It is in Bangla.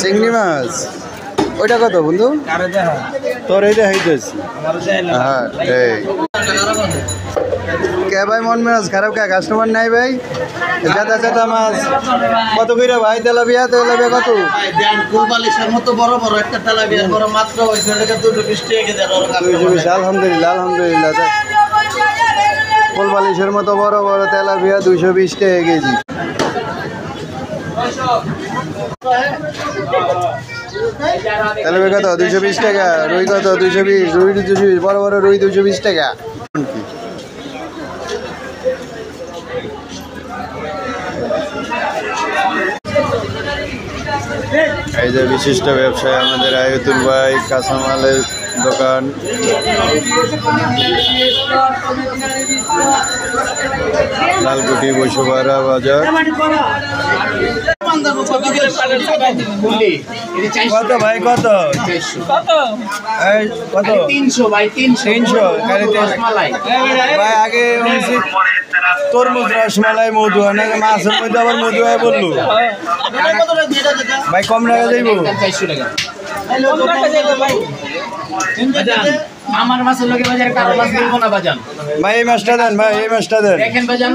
চিংড়ি মাছ ওইটা কত বন্ধু? তোর এইটা হইতেছে হ্যাঁ কে ভাই মন মেজাজ খারাপ কে? কাস্টমার নাই ভাই? জাতা জাতা মাছ কত কইরা ভাই? তেলাপিয়া কত? ফুলবালিশের মতো বড় বড় একটা তেলাপিয়া বড় মাত্র হইছে 220 টাকা দেন। আলহামদুলিল্লাহ আলহামদুলিল্লাহ। ফুলবালিশের মতো বড় বড় তেলাপিয়া 220 টাকা কেজি। তেলাপিয়া কত? 220 টাকা। রুই কত? 220। রুই 220, বড় বড় রুই 220 টাকা। এই যে বিশিষ্ট ব্যবসায়ী আমাদের আয়তুল ভাই, কাঁচামালের দোকান। লালকুটি বসুপাড়া বাজার। কত ভাই কত? কত? 300 ভাই 300 ভাই। আগে তরমুজ রসমালাই মধু হয় না, মাছের মধ্যে আবার মধু হয় বললো ভাই। কম টাকা যাইব? 400 টাকা আমার মাছের লগে বাজার কারো মাছ দিব না বাজান ভাই। এই মাছটা দেন ভাই, এই মাছটা দেন। দেখেন বাজান